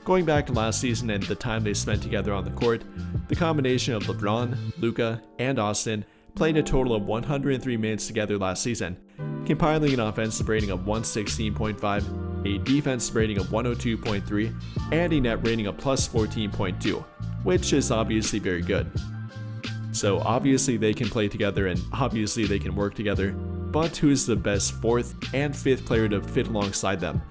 Going back to last season and the time they spent together on the court, the combination of LeBron, Luka, and Austin played a total of 103 minutes together last season, compiling an offensive rating of 116.5, a defensive rating of 102.3, and a net rating of plus 14.2, which is obviously very good. So obviously they can play together and obviously they can work together, but who is the best 4th and 5th player to fit alongside them?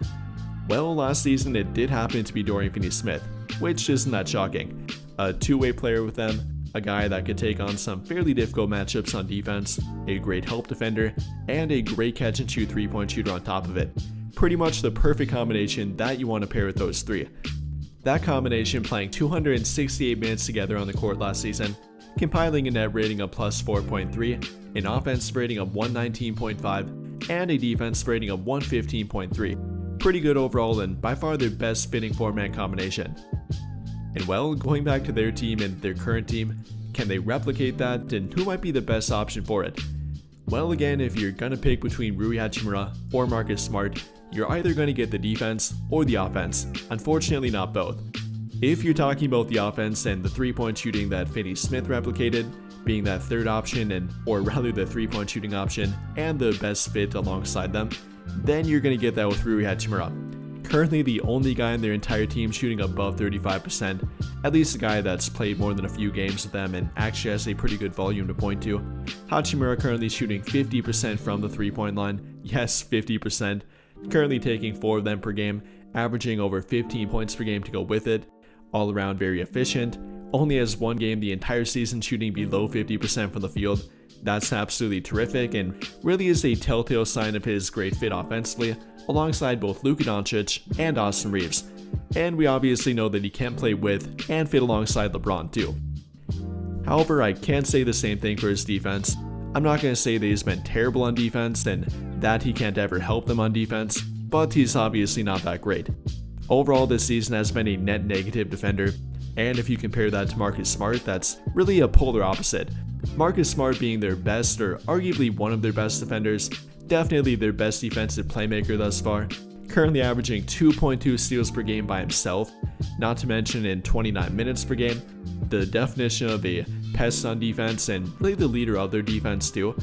Well, last season it did happen to be Dorian Finney-Smith, which isn't that shocking. A two-way player with them, a guy that could take on some fairly difficult matchups on defense, a great help defender, and a great catch-and-shoot three-point shooter on top of it. Pretty much the perfect combination that you want to pair with those three. That combination playing 268 minutes together on the court last season, compiling a net rating of plus 4.3, an offensive rating of 119.5, and a defensive rating of 115.3. Pretty good overall and by far their best fitting 4-man combination. And well, going back to their team and their current team, can they replicate that, and who might be the best option for it? Well, again, if you're gonna pick between Rui Hachimura or Marcus Smart, you're either gonna get the defense or the offense, unfortunately not both. If you're talking about the offense and the 3-point shooting that Finney-Smith replicated, being that third option or rather the 3-point shooting option and the best fit alongside them, then you're gonna get that with Rui Hachimura. Currently the only guy in their entire team shooting above 35%, at least a guy that's played more than a few games with them and actually has a pretty good volume to point to. Hachimura currently shooting 50% from the 3-point line, yes 50%, currently taking 4 of them per game, averaging over 15 points per game to go with it, all around very efficient, only has 1 game the entire season shooting below 50% from the field. That's absolutely terrific and really is a telltale sign of his great fit offensively, alongside both Luka Doncic and Austin Reeves. And we obviously know that he can play with and fit alongside LeBron too. However, I can't say the same thing for his defense. I'm not going to say that he's been terrible on defense and that he can't ever help them on defense, but he's obviously not that great. Overall, this season has been a net negative defender, and if you compare that to Marcus Smart, that's really a polar opposite. Marcus Smart being their best or arguably one of their best defenders, definitely their best defensive playmaker thus far, currently averaging 2.2 steals per game by himself, not to mention in 29 minutes per game, the definition of a pest on defense and really the leader of their defense too.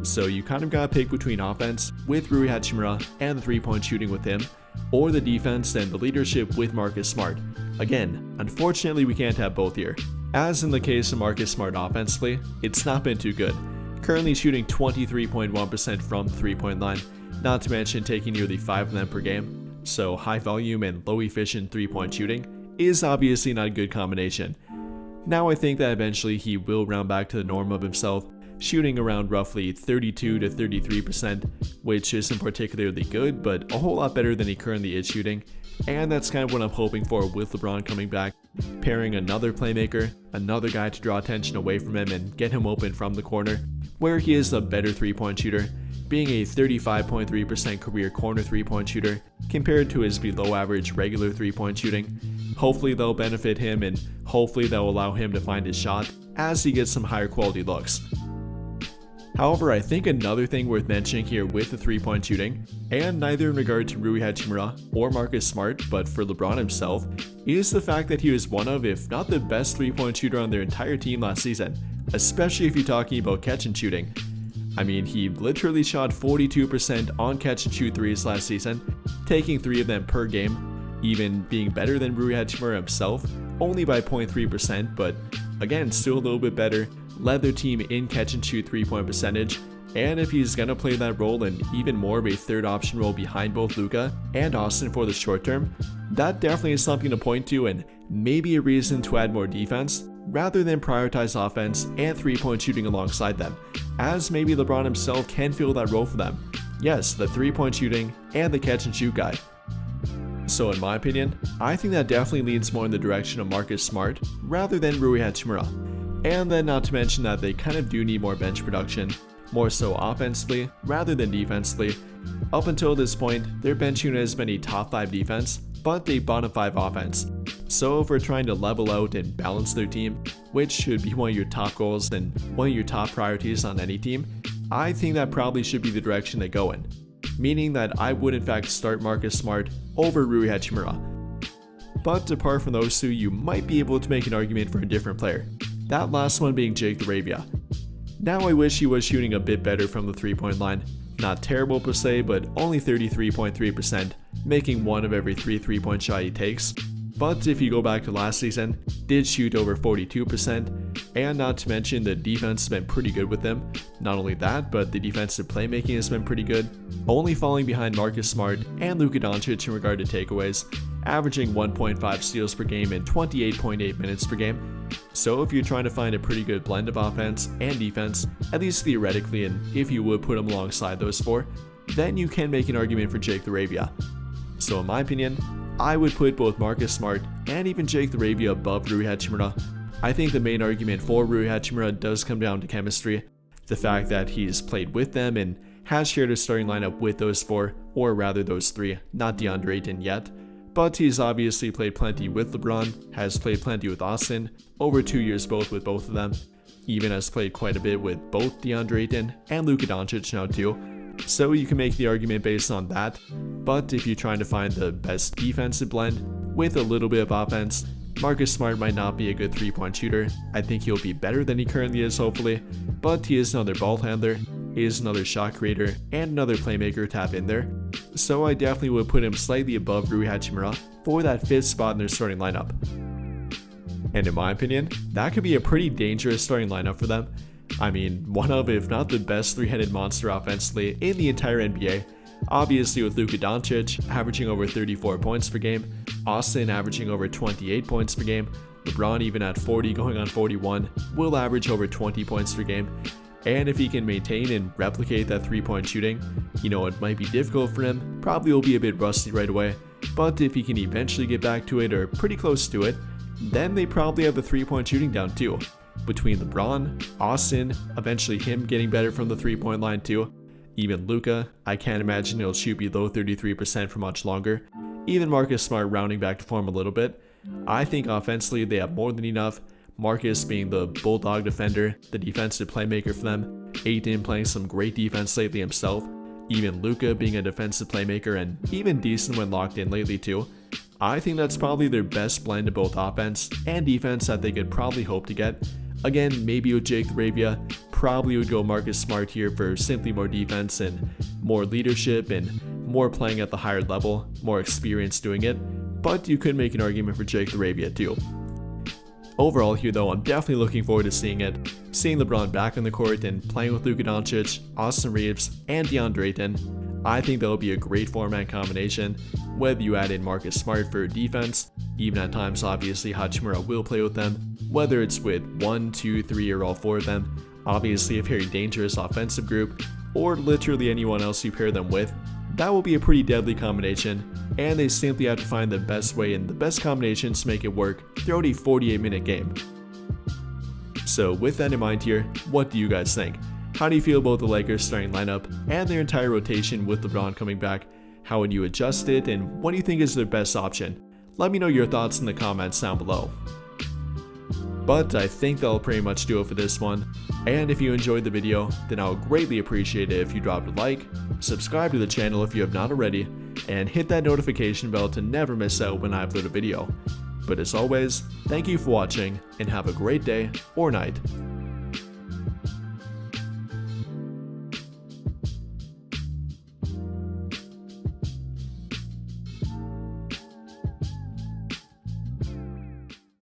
So you kind of gotta pick between offense with Rui Hachimura and the 3-point shooting with him, or the defense and the leadership with Marcus Smart. Again, unfortunately we can't have both here. As in the case of Marcus Smart offensively, it's not been too good. Currently shooting 23.1% from the 3-point line, not to mention taking nearly 5 of them per game. So high volume and low efficient 3-point shooting is obviously not a good combination. Now I think that eventually he will round back to the norm of himself, shooting around roughly 32 to 33%, which isn't particularly good, but a whole lot better than he currently is shooting. And that's kind of what I'm hoping for with LeBron coming back, pairing another playmaker, another guy to draw attention away from him and get him open from the corner, where he is a better 3-point shooter, being a 35.3% career corner 3-point shooter compared to his below average regular 3-point shooting. Hopefully that'll benefit him and hopefully that'll allow him to find his shot as he gets some higher quality looks. However, I think another thing worth mentioning here with the 3-point shooting, and neither in regard to Rui Hachimura or Marcus Smart, but for LeBron himself, is the fact that he was one of, if not the best 3-point shooter on their entire team last season, especially if you're talking about catch and shooting. I mean, he literally shot 42% on catch and shoot threes last season, taking 3 of them per game, even being better than Rui Hachimura himself, only by 0.3%, but again, still a little bit better, led their team in catch and shoot 3-point percentage, and if he's gonna play that role and even more of a third option role behind both Luka and Austin for the short term, that definitely is something to point to and maybe a reason to add more defense rather than prioritize offense and 3-point shooting alongside them, as maybe LeBron himself can fill that role for them. Yes, the 3-point shooting and the catch and shoot guy. So in my opinion, I think that definitely leans more in the direction of Marcus Smart rather than Rui Hachimura. And then not to mention that they kind of do need more bench production, more so offensively rather than defensively. Up until this point, their bench unit has been a top 5 defense, but a bottom 5 offense. So if we're trying to level out and balance their team, which should be one of your top goals and one of your top priorities on any team, I think that probably should be the direction they go in. Meaning that I would in fact start Marcus Smart over Rui Hachimura. But apart from those two, you might be able to make an argument for a different player. That last one being Jake LaRavia. Now I wish he was shooting a bit better from the 3-point line. Not terrible per se, but only 33.3%, making 1 of every 3 3-point shot he takes. But if you go back to last season, did shoot over 42%, and not to mention the defense has been pretty good with him. Not only that, but the defensive playmaking has been pretty good, only falling behind Marcus Smart and Luka Doncic in regard to takeaways, averaging 1.5 steals per game and 28.8 minutes per game. So if you're trying to find a pretty good blend of offense and defense, at least theoretically, and if you would put them alongside those 4, then you can make an argument for Jake LaRavia. So in my opinion, I would put both Marcus Smart and even Jake LaRavia above Rui Hachimura. I think the main argument for Rui Hachimura does come down to chemistry. The fact that he's played with them and has shared a starting lineup with those 4, or rather those 3, not DeAndre Ayton yet. But he's obviously played plenty with LeBron, has played plenty with Austin, over 2 years both with both of them. Even has played quite a bit with both DeAndre Ayton and Luka Doncic now too. So you can make the argument based on that, but if you're trying to find the best defensive blend with a little bit of offense, Marcus Smart might not be a good 3-point shooter. I think he'll be better than he currently is hopefully, but he is another ball handler, is another shot creator, and another playmaker to have in there. So I definitely would put him slightly above Rui Hachimura for that 5th spot in their starting lineup. And in my opinion, that could be a pretty dangerous starting lineup for them. I mean, one of, if not the best 3-headed monster offensively in the entire NBA. Obviously with Luka Doncic averaging over 34 points per game, Austin averaging over 28 points per game, LeBron even at 40 going on 41 will average over 20 points per game. And if he can maintain and replicate that 3-point shooting, it might be difficult for him, probably will be a bit rusty right away, but if he can eventually get back to it or pretty close to it, then they probably have the 3-point shooting down too. Between LeBron, Austin, eventually him getting better from the 3-point line too, even Luka, I can't imagine he'll shoot below 33% for much longer, even Marcus Smart rounding back to form a little bit. I think offensively they have more than enough, Marcus being the bulldog defender, the defensive playmaker for them, Ayton playing some great defense lately himself, even Luka being a defensive playmaker and even decent when locked in lately too. I think that's probably their best blend of both offense and defense that they could probably hope to get. Again, maybe with Jake LaRavia, probably would go Marcus Smart here for simply more defense and more leadership and more playing at the higher level, more experience doing it, but you could make an argument for Jake LaRavia too. Overall here though, I'm definitely looking forward to seeing LeBron back on the court and playing with Luka Doncic, Austin Reeves, and DeAndre Ayton. I think that'll be a great 4-man combination, whether you add in Marcus Smart for defense, even at times obviously Hachimura will play with them, whether it's with 1, 2, 3, or all 4 of them, obviously a very dangerous offensive group, or literally anyone else you pair them with, that will be a pretty deadly combination, and they simply have to find the best way and the best combinations to make it work throughout a 48-minute game. So with that in mind here, what do you guys think? How do you feel about the Lakers starting lineup and their entire rotation with LeBron coming back? How would you adjust it, and what do you think is their best option? Let me know your thoughts in the comments down below. But I think that'll pretty much do it for this one, and if you enjoyed the video, then I would greatly appreciate it if you dropped a like, subscribe to the channel if you have not already, and hit that notification bell to never miss out when I upload a video. But as always, thank you for watching, and have a great day or night.